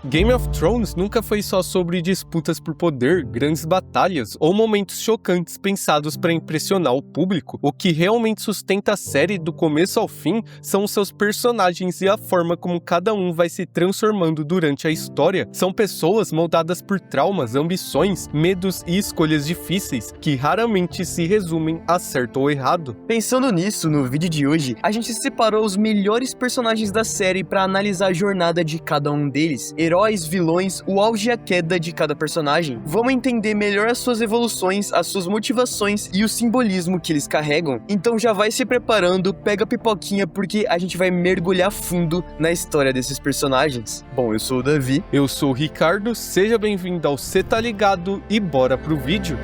Game of Thrones nunca foi só sobre disputas por poder, grandes batalhas ou momentos chocantes pensados para impressionar o público. O que realmente sustenta a série do começo ao fim são os seus personagens e a forma como cada um vai se transformando durante a história. São pessoas moldadas por traumas, ambições, medos e escolhas difíceis, que raramente se resumem a certo ou errado. Pensando nisso, no vídeo de hoje, a gente separou os melhores personagens da série para analisar a jornada de cada um deles. Heróis, vilões, o auge e a queda de cada personagem. Vamos entender melhor as suas evoluções, as suas motivações e o simbolismo que eles carregam. Então já vai se preparando, pega a pipoquinha porque a gente vai mergulhar fundo na história desses personagens. Bom, eu sou o Davi. Eu sou o Ricardo, seja bem-vindo ao Cê Tá Ligado e bora pro vídeo.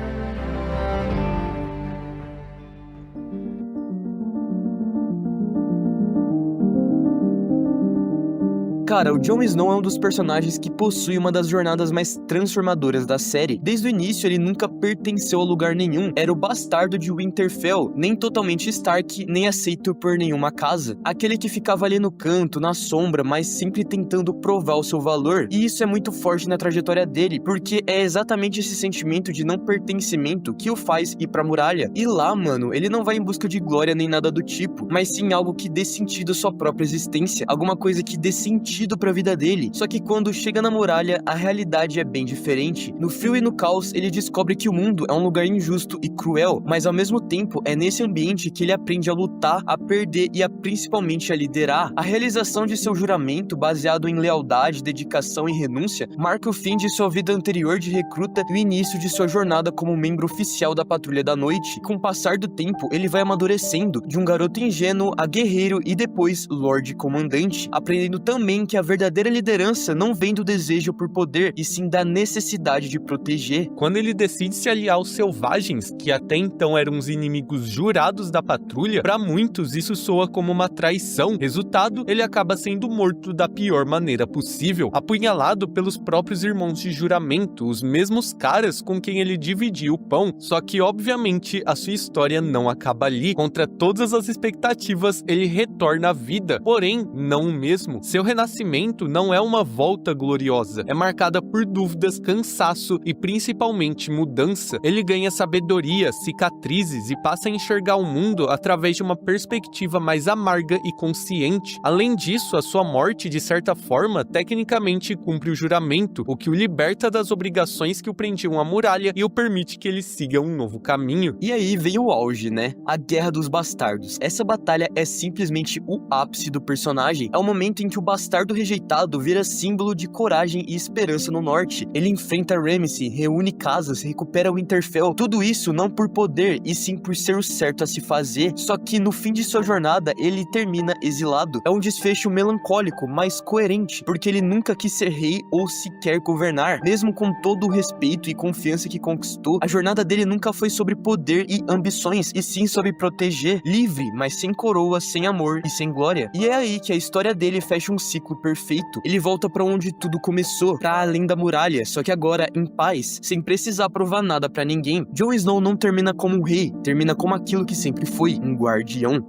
Cara, o Jon Snow é um dos personagens que possui uma das jornadas mais transformadoras da série. Desde o início, ele nunca pertenceu a lugar nenhum. Era o bastardo de Winterfell, nem totalmente Stark, nem aceito por nenhuma casa. Aquele que ficava ali no canto, na sombra, mas sempre tentando provar o seu valor. E isso é muito forte na trajetória dele, porque é exatamente esse sentimento de não pertencimento que o faz ir pra muralha. E lá, mano, ele não vai em busca de glória nem nada do tipo, mas sim algo que dê sentido à sua própria existência. Alguma coisa que dê sentido pra vida dele. Só que quando chega na muralha, a realidade é bem diferente. No frio e no caos, ele descobre que o mundo é um lugar injusto e cruel, mas ao mesmo tempo é nesse ambiente que ele aprende a lutar, a perder e a principalmente a liderar. A realização de seu juramento, baseado em lealdade, dedicação e renúncia, marca o fim de sua vida anterior de recruta e o início de sua jornada como membro oficial da Patrulha da Noite. Com o passar do tempo, ele vai amadurecendo de um garoto ingênuo a guerreiro e depois Lorde Comandante, aprendendo também que a verdadeira liderança não vem do desejo por poder, e sim da necessidade de proteger. Quando ele decide se aliar aos selvagens, que até então eram os inimigos jurados da patrulha, para muitos isso soa como uma traição. Resultado, ele acaba sendo morto da pior maneira possível, apunhalado pelos próprios irmãos de juramento, os mesmos caras com quem ele dividia o pão. Só que, obviamente, a sua história não acaba ali. Contra todas as expectativas, ele retorna à vida, porém, não o mesmo. Seu renascimento não é uma volta gloriosa, é marcada por dúvidas, cansaço e principalmente mudança. Ele ganha sabedoria, cicatrizes e passa a enxergar o mundo através de uma perspectiva mais amarga e consciente. Além disso, a sua morte, de certa forma, tecnicamente cumpre o juramento, o que o liberta das obrigações que o prendiam à muralha e o permite que ele siga um novo caminho. E aí vem o auge, né? A Guerra dos Bastardos. Essa batalha é simplesmente o ápice do personagem. É o momento em que o bastardo rejeitado vira símbolo de coragem e esperança no norte. Ele enfrenta Ramsay, reúne casas, recupera Winterfell. Tudo isso não por poder, e sim por ser o certo a se fazer. Só que no fim de sua jornada, ele termina exilado. É um desfecho melancólico, mas coerente, porque ele nunca quis ser rei ou sequer governar. Mesmo com todo o respeito e confiança que conquistou, a jornada dele nunca foi sobre poder e ambições, e sim sobre proteger, livre, mas sem coroa, sem amor e sem glória. E é aí que a história dele fecha um ciclo perfeito. Ele volta pra onde tudo começou, pra além da muralha, só que agora em paz, sem precisar provar nada pra ninguém. Jon Snow não termina como um rei, termina como aquilo que sempre foi, um guardião.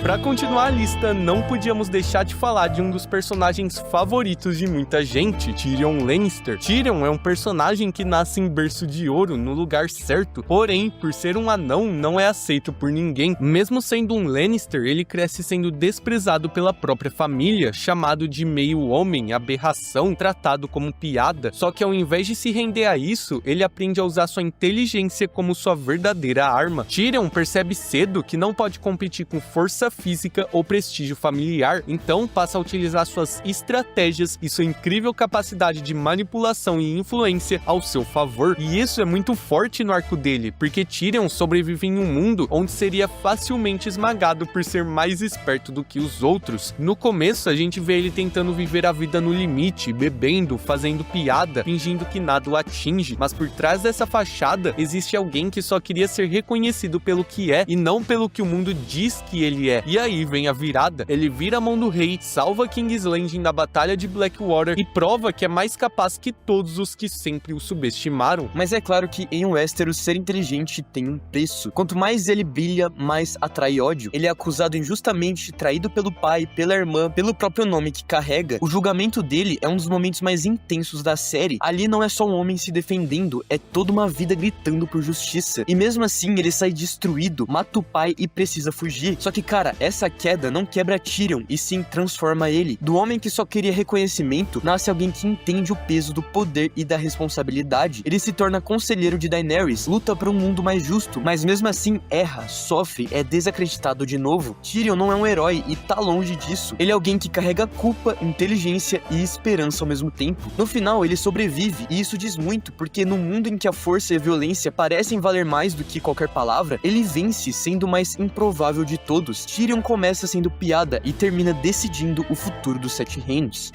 Para continuar a lista, não podíamos deixar de falar de um dos personagens favoritos de muita gente, Tyrion Lannister. Tyrion é um personagem que nasce em berço de ouro, no lugar certo, porém, por ser um anão, não é aceito por ninguém. Mesmo sendo um Lannister, ele cresce sendo desprezado pela própria família, chamado de meio-homem, aberração, tratado como piada. Só que ao invés de se render a isso, ele aprende a usar sua inteligência como sua verdadeira arma. Tyrion percebe cedo que não pode competir com força física ou prestígio familiar, então passa a utilizar suas estratégias e sua incrível capacidade de manipulação e influência ao seu favor. E isso é muito forte no arco dele, porque Tyrion sobrevive em um mundo onde seria facilmente esmagado por ser mais esperto do que os outros. No começo, a gente vê ele tentando viver a vida no limite, bebendo, fazendo piada, fingindo que nada o atinge, mas por trás dessa fachada existe alguém que só queria ser reconhecido pelo que é e não pelo que o mundo diz que ele é. E aí vem a virada, ele vira a mão do rei, salva King's Landing na batalha de Blackwater e prova que é mais capaz que todos os que sempre o subestimaram. Mas é claro que em Westeros ser inteligente tem um preço. Quanto mais ele brilha, mais atrai ódio. Ele é acusado injustamente, traído pelo pai, pela irmã, pelo próprio nome que carrega. O julgamento dele é um dos momentos mais intensos da série. Ali não é só um homem se defendendo, é toda uma vida gritando por justiça. E mesmo assim ele sai destruído, mata o pai e precisa fugir. Só que cara, essa queda não quebra Tyrion e sim transforma ele. Do homem que só queria reconhecimento, nasce alguém que entende o peso do poder e da responsabilidade. Ele se torna conselheiro de Daenerys, luta por um mundo mais justo, mas mesmo assim erra, sofre, é desacreditado de novo. Tyrion não é um herói e tá longe disso. Ele é alguém que carrega culpa, inteligência e esperança ao mesmo tempo. No final ele sobrevive e isso diz muito, porque no mundo em que a força e a violência parecem valer mais do que qualquer palavra, ele vence sendo o mais improvável de todos. Tyrion começa sendo piada e termina decidindo o futuro dos Sete Reinos.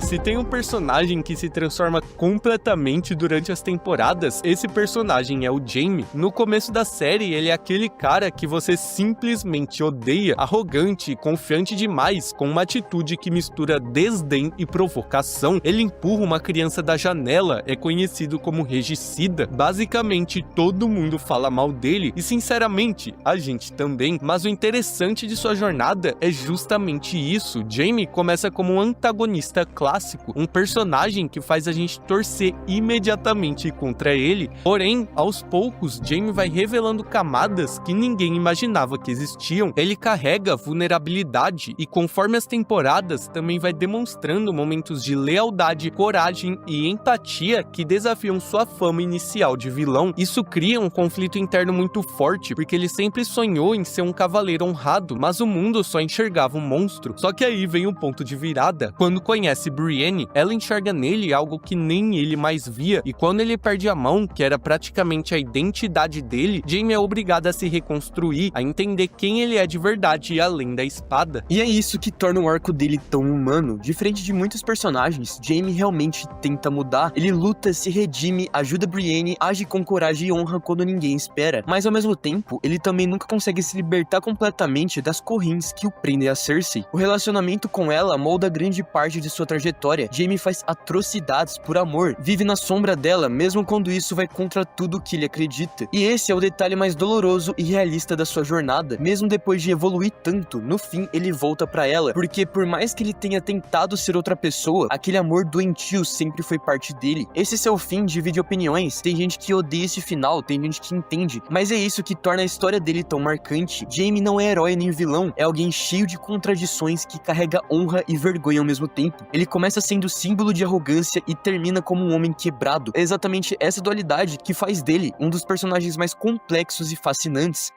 Se tem um personagem que se transforma completamente durante as temporadas, esse personagem é o Jaime. No começo da série, ele é aquele cara que você simplesmente odeia, arrogante e confiante demais, com uma atitude que mistura desdém e provocação. Ele empurra uma criança da janela, é conhecido como regicida. Basicamente, todo mundo fala mal dele e, sinceramente, a gente também. Mas o interessante de sua jornada é justamente isso. Jaime começa como um antagonista clássico, um personagem que faz a gente torcer imediatamente contra ele. Porém, aos poucos, Jaime vai revelando camadas que ninguém imaginava que existiam. Ele carrega vulnerabilidade e, conforme as temporadas, também vai demonstrando momentos de lealdade, coragem e empatia que desafiam sua fama inicial de vilão. Isso cria um conflito interno muito forte, porque ele sempre sonhou em ser um cavaleiro honrado, mas o mundo só enxergava um monstro. Só que aí vem o ponto de virada. Quando conhece Brienne, ela enxerga nele algo que nem ele mais via, e quando ele perde a mão, que era praticamente a identidade dele, Jaime é obrigado a se reconstruir, a entender quem ele é de verdade e além da espada. E é isso que torna o arco dele tão humano. Diferente de muitos personagens, Jaime realmente tenta mudar. Ele luta, se redime, ajuda Brienne, age com coragem e honra quando ninguém espera. Mas ao mesmo tempo, ele também nunca consegue se libertar completamente das correntes que o prendem a Cersei. O relacionamento com ela molda grande parte de sua trajetória. Jaime faz atrocidades por amor, vive na sombra dela, mesmo quando isso vai contra tudo que ele acredita. E esse é o detalhe mais doloroso e realista da sua jornada. Mesmo depois de evoluir tanto, no fim ele volta pra ela, porque por mais que ele tenha tentado ser outra pessoa, aquele amor doentio sempre foi parte dele. Esse seu fim divide opiniões, tem gente que odeia esse final, tem gente que entende, mas é isso que torna a história dele tão marcante. Jaime não é herói nem vilão, é alguém cheio de contradições que carrega honra e vergonha ao mesmo tempo. Ele começa sendo símbolo de arrogância e termina como um homem quebrado. É exatamente essa dualidade que faz dele um dos personagens mais complexos e fascinantes.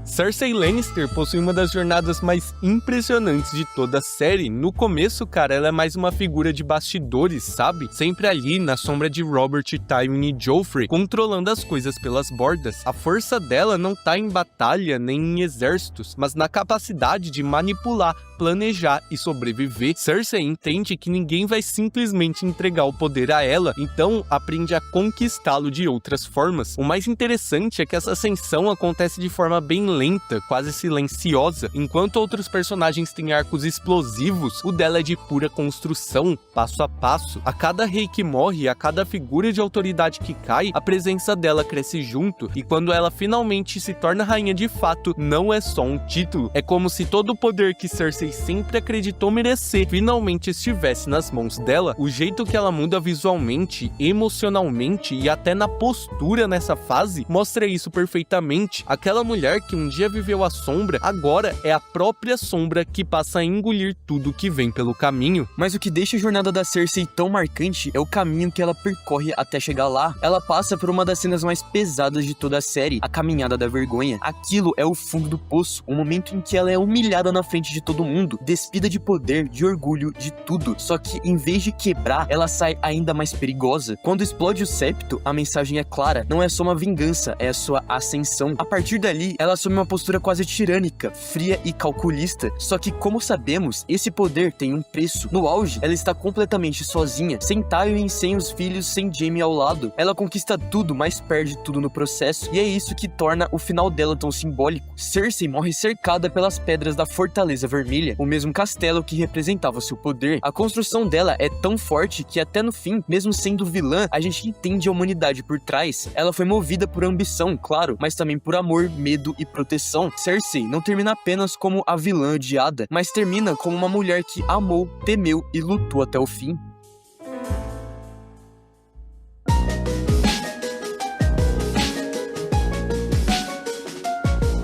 Cersei Lannister possui uma das jornadas mais impressionantes de toda a série. No começo, cara, ela é mais uma figura de bastidores, sabe? Sempre ali, na sombra de Robert, Tywin e Joffrey, controlando as coisas pelas bordas. A força dela não tá em batalha nem em exércitos, mas na capacidade de manipular, planejar e sobreviver. Cersei entende que ninguém vai simplesmente entregar o poder a ela, então aprende a conquistá-lo de outras formas. O mais interessante é que essa ascensão acontece de forma bem lenta, quase silenciosa. Enquanto outros personagens têm arcos explosivos, o dela é de pura construção, passo a passo. A cada rei que morre, a cada figura de autoridade que cai, a presença dela cresce junto, e quando ela finalmente se torna rainha de fato, não é só um título. É como se todo o poder que Cersei sempre acreditou merecer finalmente estivesse nas mãos dela. O jeito que ela muda visualmente, emocionalmente e até na postura nessa fase mostra isso perfeitamente. Aquela mulher que um dia viveu a sombra, agora é a própria sombra que passa a engolir tudo que vem pelo caminho. Mas o que deixa a jornada da Cersei tão marcante é o caminho que ela percorre até chegar lá. Ela passa por uma das cenas mais pesadas de toda a série, a Caminhada da Vergonha. Aquilo é o fundo do poço, o momento em que ela é humilhada na frente de todo mundo. mundo, despida de poder, de orgulho, de tudo. Só que em vez de quebrar, ela sai ainda mais perigosa. Quando explode o septo, a mensagem é clara, não é só uma vingança, é a sua ascensão. A partir dali, ela assume uma postura quase tirânica, fria e calculista. Só que, como sabemos, esse poder tem um preço. No auge, ela está completamente sozinha, sem Tywin, sem os filhos, sem Jaime ao lado. Ela conquista tudo, mas perde tudo no processo. E é isso que torna o final dela tão simbólico. Cersei morre cercada pelas pedras da Fortaleza Vermelha, o mesmo castelo que representava seu poder. A construção dela é tão forte que até no fim, mesmo sendo vilã, a gente entende a humanidade por trás. Ela foi movida por ambição, claro, mas também por amor, medo e proteção. Cersei não termina apenas como a vilã odiada, mas termina como uma mulher que amou, temeu e lutou até o fim.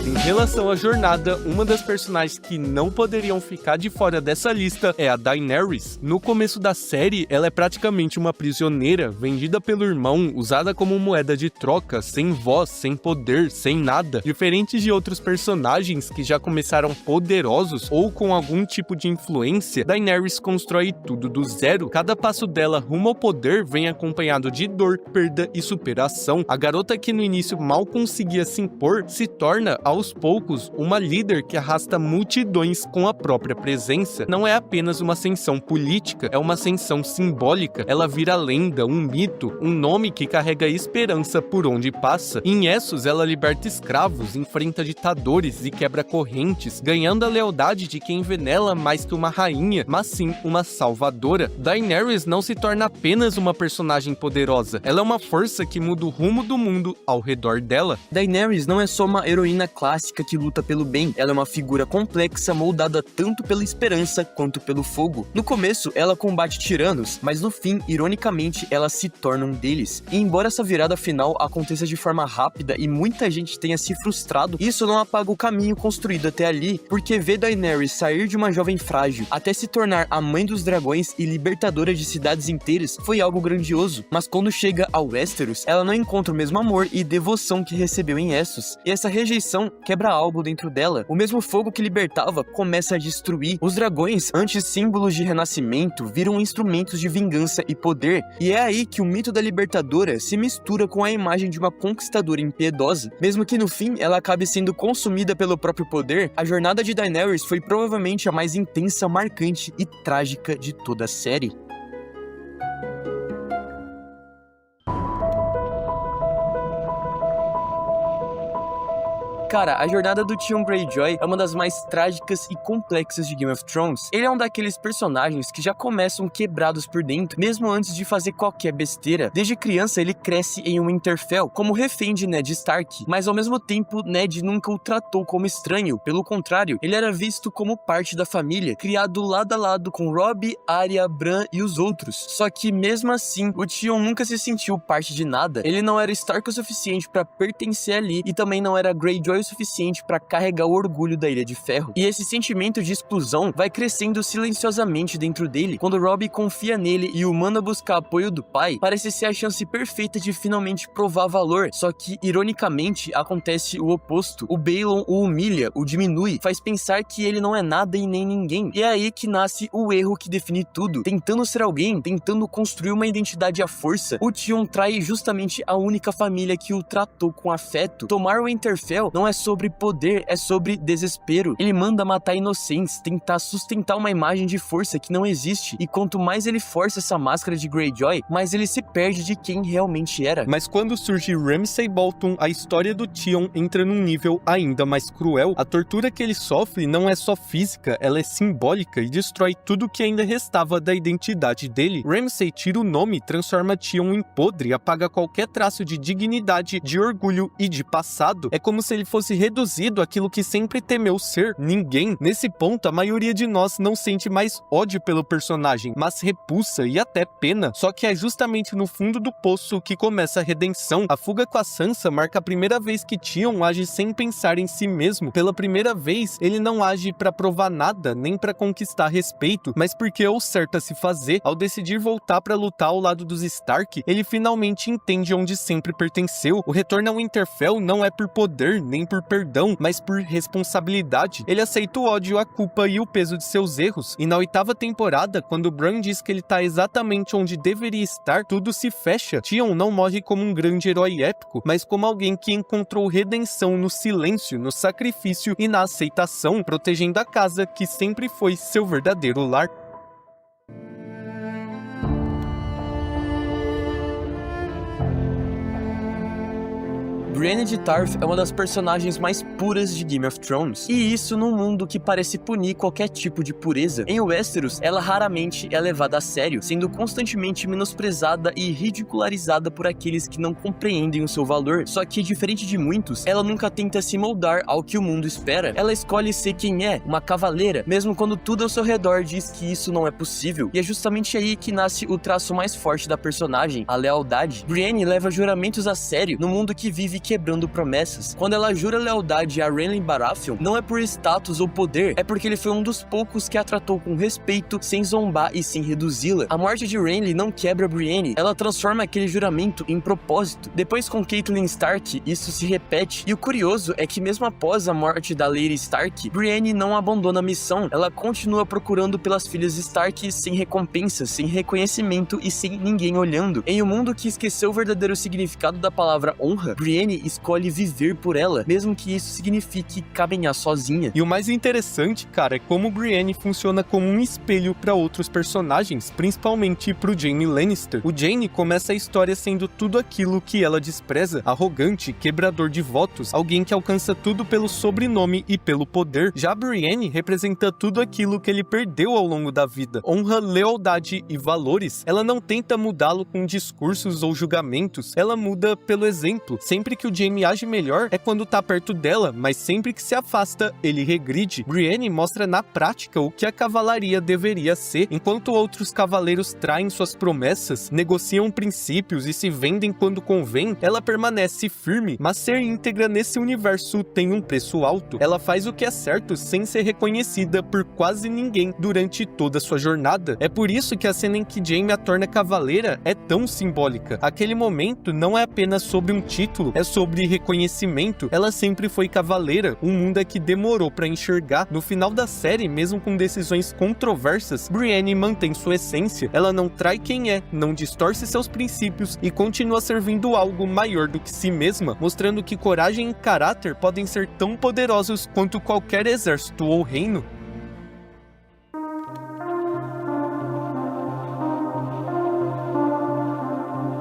Em relação à jornada, uma das personagens que não poderiam ficar de fora dessa lista é a Daenerys. No começo da série, ela é praticamente uma prisioneira, vendida pelo irmão, usada como moeda de troca, sem voz, sem poder, sem nada. Diferente de outros personagens que já começaram poderosos ou com algum tipo de influência, Daenerys constrói tudo do zero. Cada passo dela rumo ao poder vem acompanhado de dor, perda e superação. A garota que no início mal conseguia se impor, se torna, aos poucos, uma líder que arrasta multidões com a própria presença. Não é apenas uma ascensão política, é uma ascensão simbólica. Ela vira lenda, um mito, um nome que carrega esperança por onde passa. Em Essos, ela liberta escravos, enfrenta ditadores e quebra correntes, ganhando a lealdade de quem vê nela mais que uma rainha, mas sim uma salvadora. Daenerys não se torna apenas uma personagem poderosa, ela é uma força que muda o rumo do mundo ao redor dela. Daenerys não é só uma heroína clássica que luta pelo bem, ela é uma figura complexa moldada tanto pela esperança quanto pelo fogo. No começo, ela combate tiranos, mas no fim, ironicamente, ela se torna um deles. E embora essa virada final aconteça de forma rápida e muita gente tenha se frustrado, isso não apaga o caminho construído até ali, porque ver Daenerys sair de uma jovem frágil até se tornar a mãe dos dragões e libertadora de cidades inteiras foi algo grandioso. Mas quando chega ao Westeros, ela não encontra o mesmo amor e devoção que recebeu em Essos. E essa rejeição quebra algo dentro dela. O mesmo fogo que libertava começa a destruir. Os dragões, antes símbolos de renascimento, viram instrumentos de vingança e poder. E é aí que o mito da libertadora se mistura com a imagem de uma conquistadora impiedosa. Mesmo que no fim ela acabe sendo consumida pelo próprio poder, a jornada de Daenerys foi provavelmente a mais intensa, marcante e trágica de toda a série. Cara, a jornada do Theon Greyjoy é uma das mais trágicas e complexas de Game of Thrones. Ele é um daqueles personagens que já começam quebrados por dentro, mesmo antes de fazer qualquer besteira. Desde criança, ele cresce em Winterfell como refém de Ned Stark, mas ao mesmo tempo, Ned nunca o tratou como estranho. Pelo contrário, ele era visto como parte da família, criado lado a lado com Robb, Arya, Bran e os outros. Só que mesmo assim, o Theon nunca se sentiu parte de nada. Ele não era Stark o suficiente para pertencer ali e também não era Greyjoy o suficiente para carregar o orgulho da Ilha de Ferro. E esse sentimento de exclusão vai crescendo silenciosamente dentro dele. Quando Robb confia nele e o manda buscar apoio do pai, parece ser a chance perfeita de finalmente provar valor. Só que, ironicamente, acontece o oposto. O Balon o humilha, o diminui, faz pensar que ele não é nada e nem ninguém. E é aí que nasce o erro que define tudo. Tentando ser alguém, tentando construir uma identidade à força, o Theon trai justamente a única família que o tratou com afeto. Tomar o Winterfell não é sobre poder, é sobre desespero. Ele manda matar inocentes, tentar sustentar uma imagem de força que não existe, e quanto mais ele força essa máscara de Greyjoy, mais ele se perde de quem realmente era. Mas quando surge Ramsay Bolton, a história do Theon entra num nível ainda mais cruel. A tortura que ele sofre não é só física, ela é simbólica e destrói tudo que ainda restava da identidade dele. Ramsay tira o nome, transforma Theon em podre, apaga qualquer traço de dignidade, de orgulho e de passado. É como se ele fosse reduzido àquilo que sempre temeu ser, ninguém. Nesse ponto, a maioria de nós não sente mais ódio pelo personagem, mas repulsa e até pena. Só que é justamente no fundo do poço que começa a redenção. A fuga com a Sansa marca a primeira vez que Theon age sem pensar em si mesmo. Pela primeira vez, ele não age pra provar nada, nem pra conquistar respeito, mas porque é o certo a se fazer. Ao decidir voltar pra lutar ao lado dos Stark, ele finalmente entende onde sempre pertenceu. O retorno ao Winterfell não é por poder, nem por perdão, mas por responsabilidade. Ele aceita o ódio, a culpa e o peso de seus erros. E na 8ª temporada, quando Bran diz que ele tá exatamente onde deveria estar, tudo se fecha. Theon não morre como um grande herói épico, mas como alguém que encontrou redenção no silêncio, no sacrifício e na aceitação, protegendo a casa que sempre foi seu verdadeiro lar. Brienne de Tarth é uma das personagens mais puras de Game of Thrones, e isso num mundo que parece punir qualquer tipo de pureza. Em Westeros, ela raramente é levada a sério, sendo constantemente menosprezada e ridicularizada por aqueles que não compreendem o seu valor. Só que, diferente de muitos, ela nunca tenta se moldar ao que o mundo espera. Ela escolhe ser quem é, uma cavaleira, mesmo quando tudo ao seu redor diz que isso não é possível. E é justamente aí que nasce o traço mais forte da personagem, a lealdade. Brienne leva juramentos a sério no mundo que vive quebrando promessas. Quando ela jura lealdade a Renly Baratheon, não é por status ou poder, é porque ele foi um dos poucos que a tratou com respeito, sem zombar e sem reduzi-la. A morte de Renly não quebra Brienne, ela transforma aquele juramento em propósito. Depois com Catelyn Stark, isso se repete, e o curioso é que mesmo após a morte da Lady Stark, Brienne não abandona a missão, ela continua procurando pelas filhas Stark sem recompensa, sem reconhecimento e sem ninguém olhando. Em um mundo que esqueceu o verdadeiro significado da palavra honra, Brienne escolhe viver por ela, mesmo que isso signifique caminhar sozinha. E o mais interessante, cara, é como Brienne funciona como um espelho para outros personagens, principalmente pro Jaime Lannister. O Jaime começa a história sendo tudo aquilo que ela despreza, arrogante, quebrador de votos, alguém que alcança tudo pelo sobrenome e pelo poder. Já Brienne representa tudo aquilo que ele perdeu ao longo da vida, honra, lealdade e valores. Ela não tenta mudá-lo com discursos ou julgamentos, ela muda pelo exemplo. Sempre que o Jaime age melhor é quando tá perto dela, mas sempre que se afasta, ele regride. Brienne mostra na prática o que a cavalaria deveria ser. Enquanto outros cavaleiros traem suas promessas, negociam princípios e se vendem quando convém, ela permanece firme, mas ser íntegra nesse universo tem um preço alto. Ela faz o que é certo sem ser reconhecida por quase ninguém durante toda sua jornada. É por isso que a cena em que Jaime a torna cavaleira é tão simbólica. Aquele momento não é apenas sobre um título, é sobre reconhecimento. Ela sempre foi cavaleira, um mundo que demorou pra enxergar. No final da série, mesmo com decisões controversas, Brienne mantém sua essência. Ela não trai quem é, não distorce seus princípios e continua servindo algo maior do que si mesma, mostrando que coragem e caráter podem ser tão poderosos quanto qualquer exército ou reino.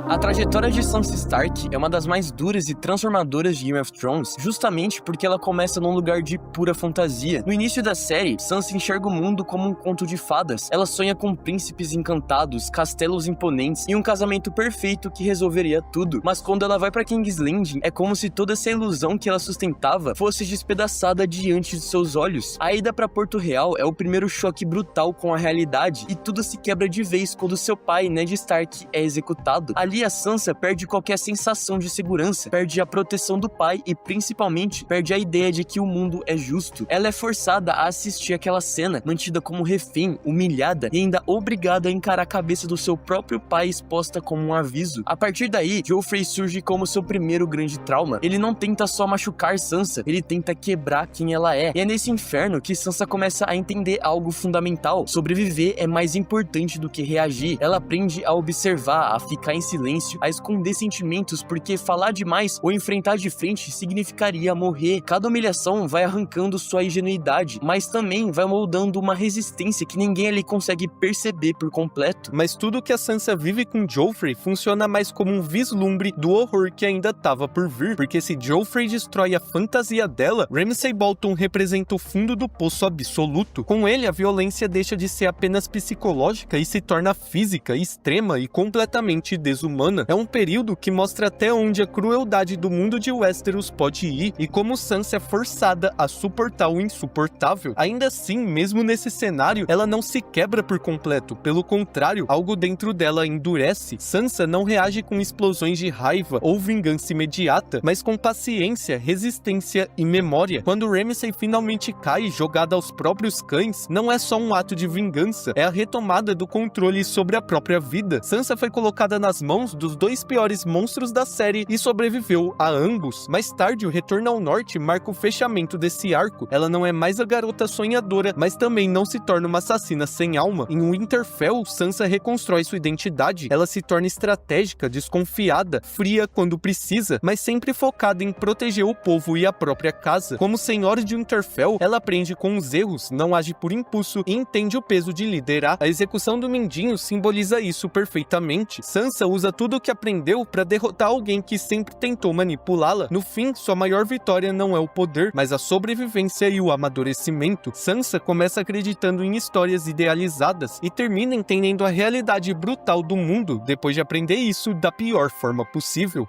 A trajetória de Sansa Stark é uma das mais duras e transformadoras de Game of Thrones, justamente porque ela começa num lugar de pura fantasia. No início da série, Sansa enxerga o mundo como um conto de fadas. Ela sonha com príncipes encantados, castelos imponentes e um casamento perfeito que resolveria tudo. Mas quando ela vai pra King's Landing, é como se toda essa ilusão que ela sustentava fosse despedaçada diante de seus olhos. A ida pra Porto Real é o primeiro choque brutal com a realidade, e tudo se quebra de vez quando seu pai, Ned Stark, é executado. Ali a Sansa perde qualquer sensação de segurança, perde a proteção do pai e principalmente perde a ideia de que o mundo é justo. Ela é forçada a assistir aquela cena, mantida como refém, humilhada e ainda obrigada a encarar a cabeça do seu próprio pai exposta como um aviso. A partir daí, Joffrey surge como seu primeiro grande trauma. Ele não tenta só machucar Sansa, ele tenta quebrar quem ela é. E é nesse inferno que Sansa começa a entender algo fundamental: sobreviver é mais importante do que reagir. Ela aprende a observar, a ficar em silêncio, a esconder sentimentos, porque falar demais ou enfrentar de frente significaria morrer. Cada humilhação vai arrancando sua ingenuidade, mas também vai moldando uma resistência que ninguém ali consegue perceber por completo. Mas tudo que a Sansa vive com Joffrey funciona mais como um vislumbre do horror que ainda tava por vir, porque se Joffrey destrói a fantasia dela, Ramsay Bolton representa o fundo do poço absoluto. Com ele, a violência deixa de ser apenas psicológica e se torna física, extrema e completamente desumana. É um período que mostra até onde a crueldade do mundo de Westeros pode ir e como Sansa é forçada a suportar o insuportável. Ainda assim, mesmo nesse cenário, ela não se quebra por completo. Pelo contrário, algo dentro dela endurece. Sansa não reage com explosões de raiva ou vingança imediata, mas com paciência, resistência e memória. Quando Ramsay finalmente cai jogada aos próprios cães, não é só um ato de vingança, é a retomada do controle sobre a própria vida. Sansa foi colocada nas mãos mãos dos 2 piores monstros da série e sobreviveu a ambos. Mais tarde, o retorno ao norte marca o fechamento desse arco. Ela não é mais a garota sonhadora, mas também não se torna uma assassina sem alma. Em Winterfell, Sansa reconstrói sua identidade. Ela se torna estratégica, desconfiada, fria quando precisa, mas sempre focada em proteger o povo e a própria casa. Como senhora de Winterfell, ela aprende com os erros, não age por impulso e entende o peso de liderar. A execução do Mindinho simboliza isso perfeitamente. Sansa usa tudo o que aprendeu para derrotar alguém que sempre tentou manipulá-la. No fim, sua maior vitória não é o poder, mas a sobrevivência e o amadurecimento. Sansa começa acreditando em histórias idealizadas e termina entendendo a realidade brutal do mundo depois de aprender isso da pior forma possível.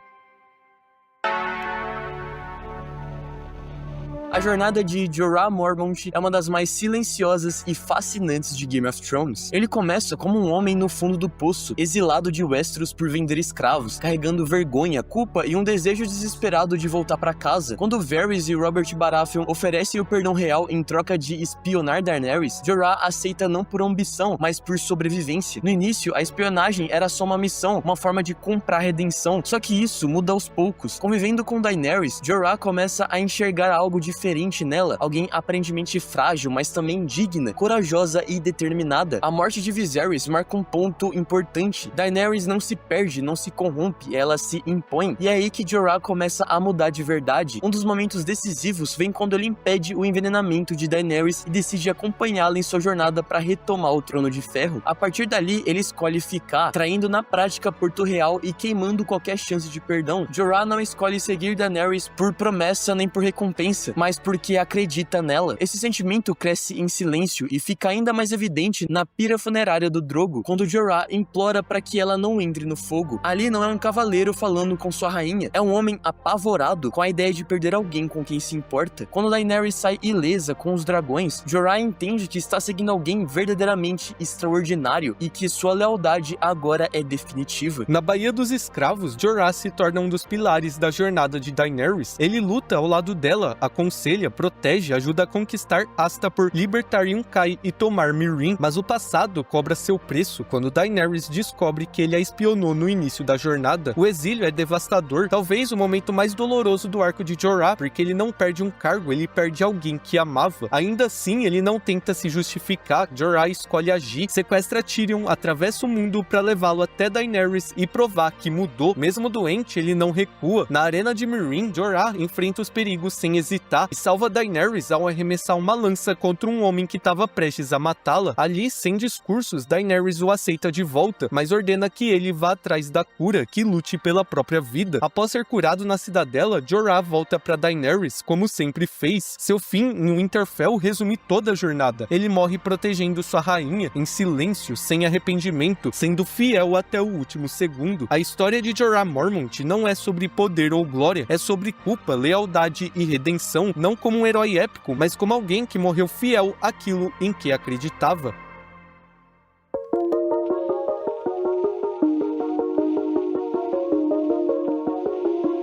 A jornada de Jorah Mormont é uma das mais silenciosas e fascinantes de Game of Thrones. Ele começa como um homem no fundo do poço, exilado de Westeros por vender escravos, carregando vergonha, culpa e um desejo desesperado de voltar para casa. Quando Varys e Robert Baratheon oferecem o perdão real em troca de espionar Daenerys, Jorah aceita não por ambição, mas por sobrevivência. No início, a espionagem era só uma missão, uma forma de comprar redenção, só que isso muda aos poucos. Convivendo com Daenerys, Jorah começa a enxergar algo diferente nela, alguém aparentemente frágil, mas também digna, corajosa e determinada. A morte de Viserys marca um ponto importante. Daenerys não se perde, não se corrompe, ela se impõe. E é aí que Jorah começa a mudar de verdade. Um dos momentos decisivos vem quando ele impede o envenenamento de Daenerys e decide acompanhá-la em sua jornada para retomar o Trono de Ferro. A partir dali, ele escolhe ficar, traindo na prática Porto Real e queimando qualquer chance de perdão. Jorah não escolhe seguir Daenerys por promessa nem por recompensa, mas porque acredita nela. Esse sentimento cresce em silêncio e fica ainda mais evidente na pira funerária do Drogo, quando Jorah implora para que ela não entre no fogo. Ali não é um cavaleiro falando com sua rainha, é um homem apavorado com a ideia de perder alguém com quem se importa. Quando Daenerys sai ilesa com os dragões, Jorah entende que está seguindo alguém verdadeiramente extraordinário e que sua lealdade agora é definitiva. Na Baía dos Escravos, Jorah se torna um dos pilares da jornada de Daenerys. Ele luta ao lado dela, aconselha, protege, ajuda a conquistar Astapor, libertar Yunkai e tomar Meereen, mas o passado cobra seu preço quando Daenerys descobre que ele a espionou no início da jornada. O exílio é devastador, talvez o momento mais doloroso do arco de Jorah, porque ele não perde um cargo, ele perde alguém que amava. Ainda assim, ele não tenta se justificar. Jorah escolhe agir, sequestra Tyrion, atravessa o mundo para levá-lo até Daenerys e provar que mudou. Mesmo doente, ele não recua. Na arena de Meereen, Jorah enfrenta os perigos sem hesitar e salva Daenerys ao arremessar uma lança contra um homem que estava prestes a matá-la. Ali, sem discursos, Daenerys o aceita de volta, mas ordena que ele vá atrás da cura, que lute pela própria vida. Após ser curado na cidadela, Jorah volta para Daenerys, como sempre fez. Seu fim em Winterfell resume toda a jornada. Ele morre protegendo sua rainha, em silêncio, sem arrependimento, sendo fiel até o último segundo. A história de Jorah Mormont não é sobre poder ou glória, é sobre culpa, lealdade e redenção, não como um herói épico, mas como alguém que morreu fiel àquilo em que acreditava.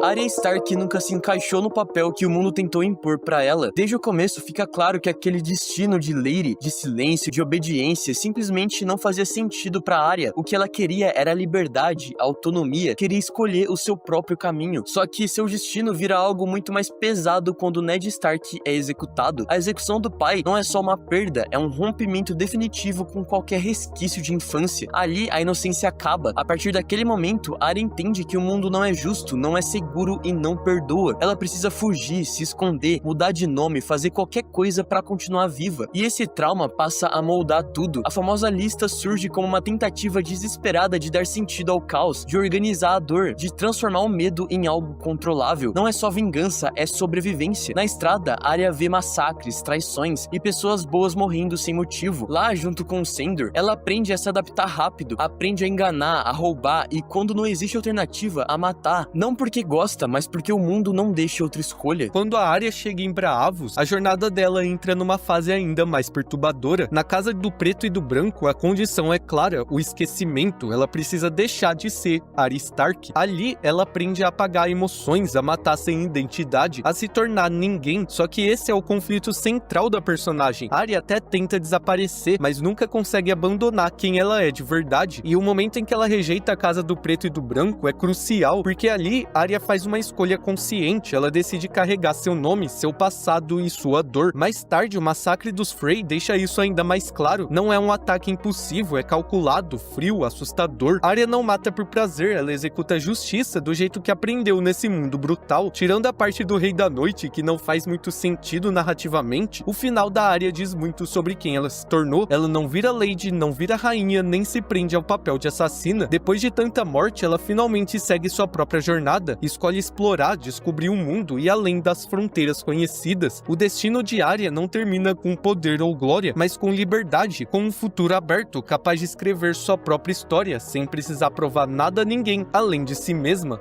Arya Stark nunca se encaixou no papel que o mundo tentou impor pra ela. Desde o começo fica claro que aquele destino de Lady, de silêncio, de obediência, simplesmente não fazia sentido pra Arya. O que ela queria era liberdade, autonomia, queria escolher o seu próprio caminho. Só que seu destino vira algo muito mais pesado quando Ned Stark é executado. A execução do pai não é só uma perda, é um rompimento definitivo com qualquer resquício de infância. Ali a inocência acaba. A partir daquele momento, Arya entende que o mundo não é justo, não é seguro e não perdoa. Ela precisa fugir, se esconder, mudar de nome, fazer qualquer coisa pra continuar viva. E esse trauma passa a moldar tudo. A famosa lista surge como uma tentativa desesperada de dar sentido ao caos, de organizar a dor, de transformar o medo em algo controlável. Não é só vingança, é sobrevivência. Na estrada, Arya vê massacres, traições e pessoas boas morrendo sem motivo. Lá, junto com Sandor, ela aprende a se adaptar rápido, aprende a enganar, a roubar e, quando não existe alternativa, a matar. Não porque gosta, gosta, mas porque o mundo não deixa outra escolha. Quando a Arya chega em Braavos, a jornada dela entra numa fase ainda mais perturbadora. Na casa do preto e do branco, a condição é clara, o esquecimento. Ela precisa deixar de ser Arya Stark. Ali, ela aprende a apagar emoções, a matar sem identidade, a se tornar ninguém. Só que esse é o conflito central da personagem. Arya até tenta desaparecer, mas nunca consegue abandonar quem ela é de verdade. E o momento em que ela rejeita a casa do preto e do branco é crucial, porque ali Arya faz uma escolha consciente. Ela decide carregar seu nome, seu passado e sua dor. Mais tarde, o massacre dos Frey deixa isso ainda mais claro. Não é um ataque impulsivo, é calculado, frio, assustador. Arya não mata por prazer, ela executa justiça do jeito que aprendeu nesse mundo brutal. Tirando a parte do Rei da Noite, que não faz muito sentido narrativamente, o final da Arya diz muito sobre quem ela se tornou. Ela não vira Lady, não vira rainha, nem se prende ao papel de assassina. Depois de tanta morte, ela finalmente segue sua própria jornada, escolhe explorar, descobrir o mundo e além das fronteiras conhecidas. O destino de Arya não termina com poder ou glória, mas com liberdade, com um futuro aberto, capaz de escrever sua própria história, sem precisar provar nada a ninguém, além de si mesma.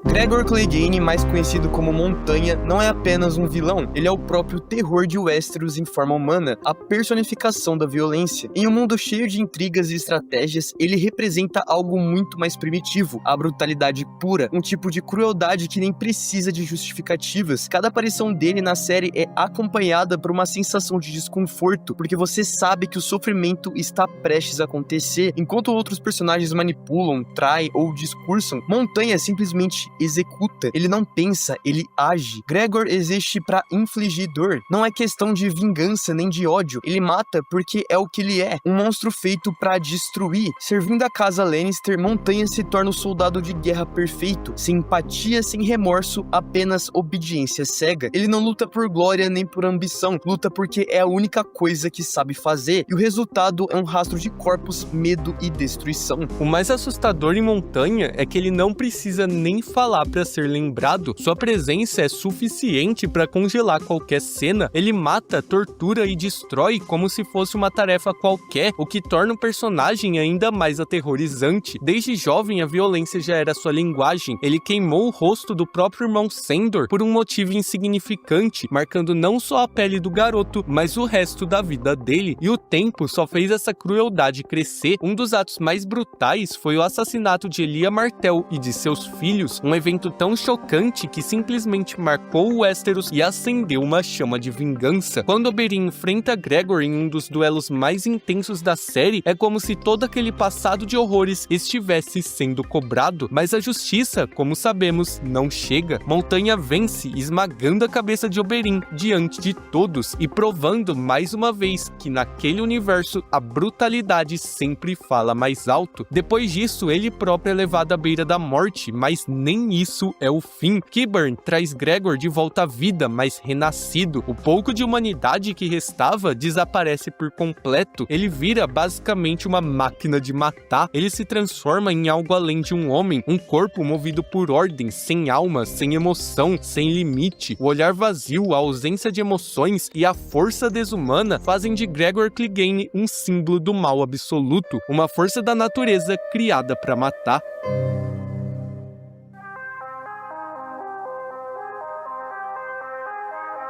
Gregor Clegane, mais conhecido como Montanha, não é apenas um vilão, ele é o próprio terror de Westeros em forma humana, a personificação da violência. Em um mundo cheio de intrigas e estratégias, ele representa algo muito mais primitivo, a brutalidade pura, um tipo de crueldade que nem precisa de justificativas. Cada aparição dele na série é acompanhada por uma sensação de desconforto, porque você sabe que o sofrimento está prestes a acontecer. Enquanto outros personagens manipulam, traem ou discursam, Montanha simplesmente executa, ele não pensa, ele age. Gregor existe para infligir dor. Não é questão de vingança nem de ódio, ele mata porque é o que ele é, um monstro feito para destruir. Servindo a casa Lannister, Montanha se torna o soldado de guerra perfeito, sem empatia, sem remorso, apenas obediência cega. Ele não luta por glória nem por ambição, luta porque é a única coisa que sabe fazer, e o resultado é um rastro de corpos, medo e destruição. O mais assustador em Montanha é que ele não precisa nem falar para ser lembrado, sua presença é suficiente para congelar qualquer cena. Ele mata, tortura e destrói como se fosse uma tarefa qualquer, o que torna o personagem ainda mais aterrorizante. Desde jovem, a violência já era sua linguagem. Ele queimou o rosto do próprio irmão Sandor por um motivo insignificante, marcando não só a pele do garoto, mas o resto da vida dele. E o tempo só fez essa crueldade crescer. Um dos atos mais brutais foi o assassinato de Elia Martell e de seus filhos, um evento tão chocante que simplesmente marcou o Westeros e acendeu uma chama de vingança. Quando Oberyn enfrenta Gregor em um dos duelos mais intensos da série, é como se todo aquele passado de horrores estivesse sendo cobrado, mas a justiça, como sabemos, não chega. Montanha vence, esmagando a cabeça de Oberyn diante de todos e provando mais uma vez que naquele universo a brutalidade sempre fala mais alto. Depois disso, ele próprio é levado à beira da morte, mas nem isso é o fim. Qyburn traz Gregor de volta à vida, mas renascido. O pouco de humanidade que restava desaparece por completo. Ele vira basicamente uma máquina de matar. Ele se transforma em algo além de um homem, um corpo movido por ordens, sem alma, sem emoção, sem limite. O olhar vazio, a ausência de emoções e a força desumana fazem de Gregor Clegane um símbolo do mal absoluto, uma força da natureza criada para matar.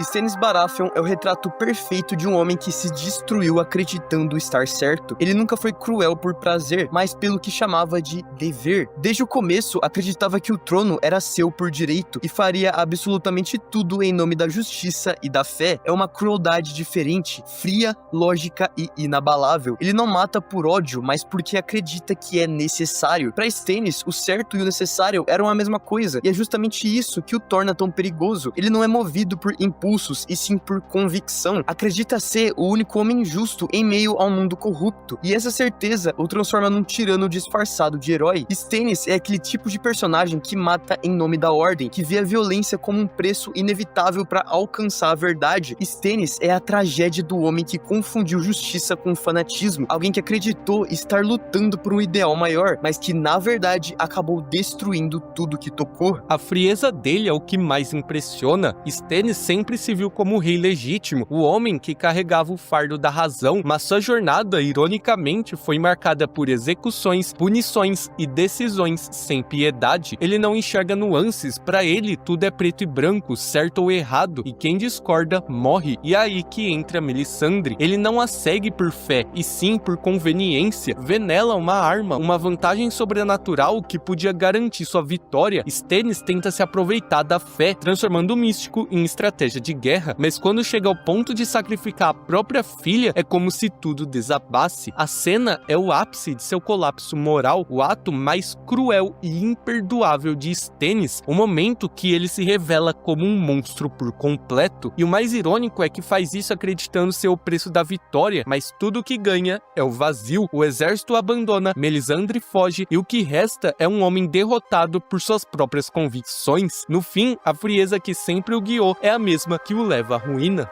Stannis Baratheon é o retrato perfeito de um homem que se destruiu acreditando estar certo. Ele nunca foi cruel por prazer, mas pelo que chamava de dever. Desde o começo, acreditava que o trono era seu por direito e faria absolutamente tudo em nome da justiça e da fé. É uma crueldade diferente, fria, lógica e inabalável. Ele não mata por ódio, mas porque acredita que é necessário. Para Stannis, o certo e o necessário eram a mesma coisa, e é justamente isso que o torna tão perigoso. Ele não é movido por impulsos, e sim por convicção. Acredita ser o único homem justo em meio a um mundo corrupto, e essa certeza o transforma num tirano disfarçado de herói. Stannis é aquele tipo de personagem que mata em nome da ordem, que vê a violência como um preço inevitável para alcançar a verdade. Stannis é a tragédia do homem que confundiu justiça com fanatismo, alguém que acreditou estar lutando por um ideal maior, mas que na verdade acabou destruindo tudo que tocou. A frieza dele é o que mais impressiona. Stannis sempre sempre se viu como o rei legítimo, o homem que carregava o fardo da razão, mas sua jornada, ironicamente, foi marcada por execuções, punições e decisões sem piedade. Ele não enxerga nuances, para ele tudo é preto e branco, certo ou errado, e quem discorda morre. E é aí que entra Melisandre. Ele não a segue por fé, e sim por conveniência. Vê nela uma arma, uma vantagem sobrenatural que podia garantir sua vitória. Stannis tenta se aproveitar da fé, transformando o místico em estratégia de guerra, mas quando chega ao ponto de sacrificar a própria filha, é como se tudo desabasse. A cena é o ápice de seu colapso moral, o ato mais cruel e imperdoável de Stannis, o momento que ele se revela como um monstro por completo. E o mais irônico é que faz isso acreditando ser o preço da vitória, mas tudo o que ganha é o vazio. O exército abandona, Melisandre foge e o que resta é um homem derrotado por suas próprias convicções. No fim, a frieza que sempre o guiou é a mesma que o leva à ruína.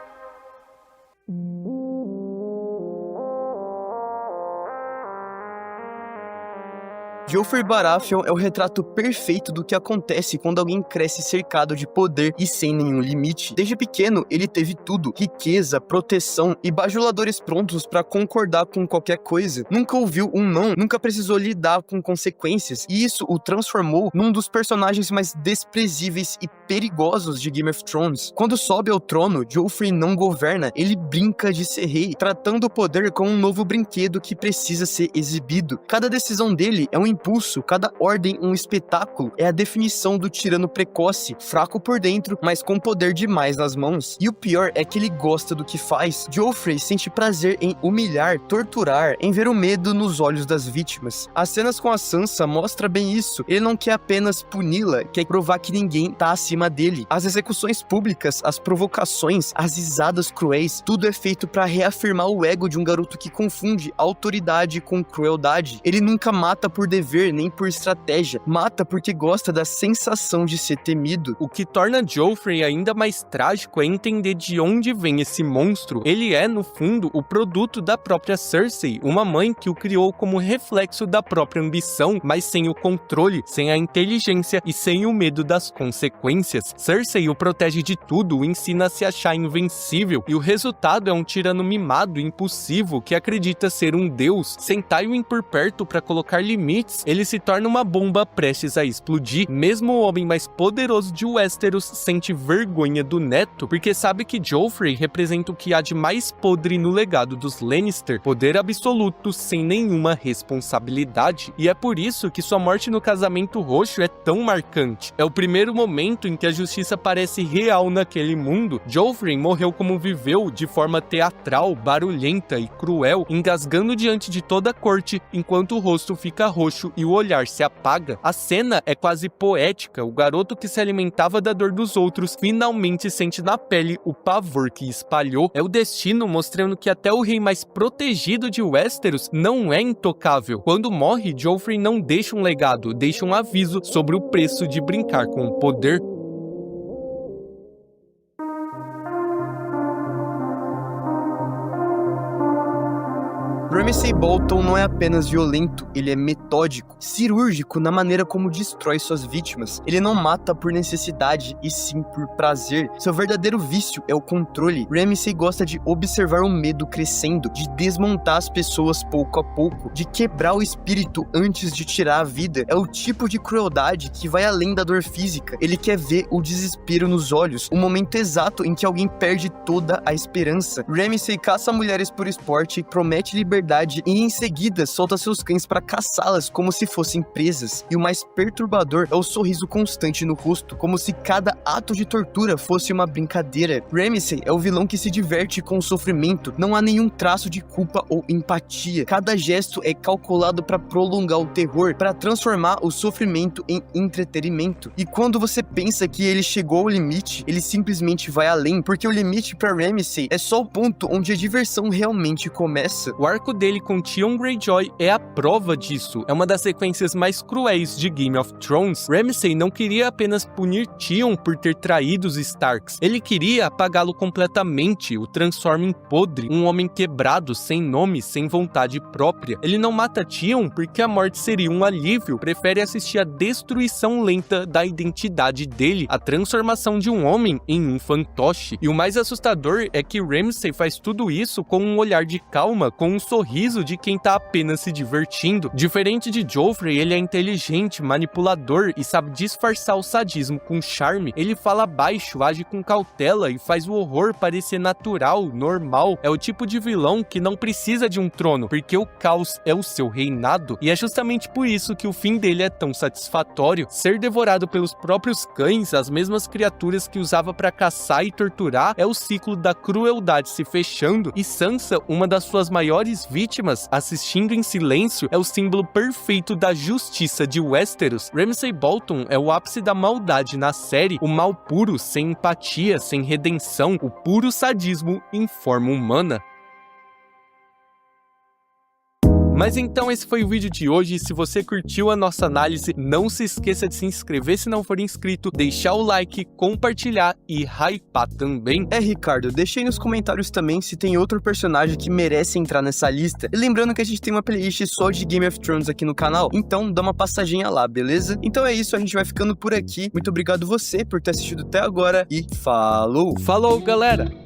Joffrey Baratheon é o retrato perfeito do que acontece quando alguém cresce cercado de poder e sem nenhum limite. Desde pequeno, ele teve tudo: riqueza, proteção e bajuladores prontos para concordar com qualquer coisa. Nunca ouviu um não, nunca precisou lidar com consequências, e isso o transformou num dos personagens mais desprezíveis e perigosos de Game of Thrones. Quando sobe ao trono, Joffrey não governa, ele brinca de ser rei, tratando o poder como um novo brinquedo que precisa ser exibido. Cada decisão dele é um impulso, cada ordem um espetáculo. É a definição do tirano precoce, fraco por dentro, mas com poder demais nas mãos. E o pior é que ele gosta do que faz. Joffrey sente prazer em humilhar, torturar, em ver o medo nos olhos das vítimas. As cenas com a Sansa mostram bem isso. Ele não quer apenas puni-la, quer provar que ninguém tá acima dele. As execuções públicas, as provocações, as risadas cruéis, tudo é feito para reafirmar o ego de um garoto que confunde autoridade com crueldade. Ele nunca mata por dever nem por estratégia, mata porque gosta da sensação de ser temido. O que torna Joffrey ainda mais trágico é entender de onde vem esse monstro. Ele é, no fundo, o produto da própria Cersei, uma mãe que o criou como reflexo da própria ambição, mas sem o controle, sem a inteligência e sem o medo das consequências. Cersei o protege de tudo, o ensina a se achar invencível, e o resultado é um tirano mimado e impulsivo que acredita ser um deus. Sem Tywin por perto para colocar limites, ele se torna uma bomba prestes a explodir. Mesmo o homem mais poderoso de Westeros sente vergonha do neto, porque sabe que Joffrey representa o que há de mais podre no legado dos Lannister, poder absoluto sem nenhuma responsabilidade. E é por isso que sua morte no casamento roxo é tão marcante. É o primeiro momento em que a justiça parece real naquele mundo. Joffrey morreu como viveu, de forma teatral, barulhenta e cruel, engasgando diante de toda a corte, enquanto o rosto fica roxo e o olhar se apaga. A cena é quase poética. O garoto que se alimentava da dor dos outros finalmente sente na pele o pavor que espalhou. É o destino mostrando que até o rei mais protegido de Westeros não é intocável. Quando morre, Joffrey não deixa um legado, deixa um aviso sobre o preço de brincar com o poder. Ramsay Bolton não é apenas violento, ele é metódico, cirúrgico na maneira como destrói suas vítimas. Ele não mata por necessidade, e sim por prazer. Seu verdadeiro vício é o controle. Ramsay gosta de observar o medo crescendo, de desmontar as pessoas pouco a pouco, de quebrar o espírito antes de tirar a vida. É o tipo de crueldade que vai além da dor física. Ele quer ver o desespero nos olhos, o momento exato em que alguém perde toda a esperança. Ramsay caça mulheres por esporte, promete liberdade e em seguida solta seus cães para caçá-las como se fossem presas. E o mais perturbador é o sorriso constante no rosto, como se cada ato de tortura fosse uma brincadeira. Ramsay é o vilão que se diverte com o sofrimento, não há nenhum traço de culpa ou empatia. Cada gesto é calculado para prolongar o terror, para transformar o sofrimento em entretenimento. E quando você pensa que ele chegou ao limite, ele simplesmente vai além, porque o limite para Ramsay é só o ponto onde a diversão realmente começa. O arco dele dele com Theon Greyjoy é a prova disso. É uma das sequências mais cruéis de Game of Thrones. Ramsay não queria apenas punir Theon por ter traído os Starks. Ele queria apagá-lo completamente, o transforma em podre, um homem quebrado, sem nome, sem vontade própria. Ele não mata Theon porque a morte seria um alívio, prefere assistir a destruição lenta da identidade dele, a transformação de um homem em um fantoche. E o mais assustador é que Ramsay faz tudo isso com um olhar de calma, com um sorriso de quem tá apenas se divertindo. Diferente de Joffrey, ele é inteligente, manipulador e sabe disfarçar o sadismo com charme. Ele fala baixo, age com cautela e faz o horror parecer natural, normal. É o tipo de vilão que não precisa de um trono, porque o caos é o seu reinado. E é justamente por isso que o fim dele é tão satisfatório. Ser devorado pelos próprios cães, as mesmas criaturas que usava para caçar e torturar, é o ciclo da crueldade se fechando. E Sansa, uma das suas maiores vítimas, assistindo em silêncio, é o símbolo perfeito da justiça de Westeros. Ramsay Bolton é o ápice da maldade na série, o mal puro, sem empatia, sem redenção, o puro sadismo em forma humana. Mas então esse foi o vídeo de hoje. Se você curtiu a nossa análise, não se esqueça de se inscrever se não for inscrito, deixar o like, compartilhar e hypar também. Ricardo, deixa aí nos comentários também se tem outro personagem que merece entrar nessa lista. E lembrando que a gente tem uma playlist só de Game of Thrones aqui no canal, então dá uma passadinha lá, beleza? Então é isso, a gente vai ficando por aqui. Muito obrigado você por ter assistido até agora e falou! Falou, galera!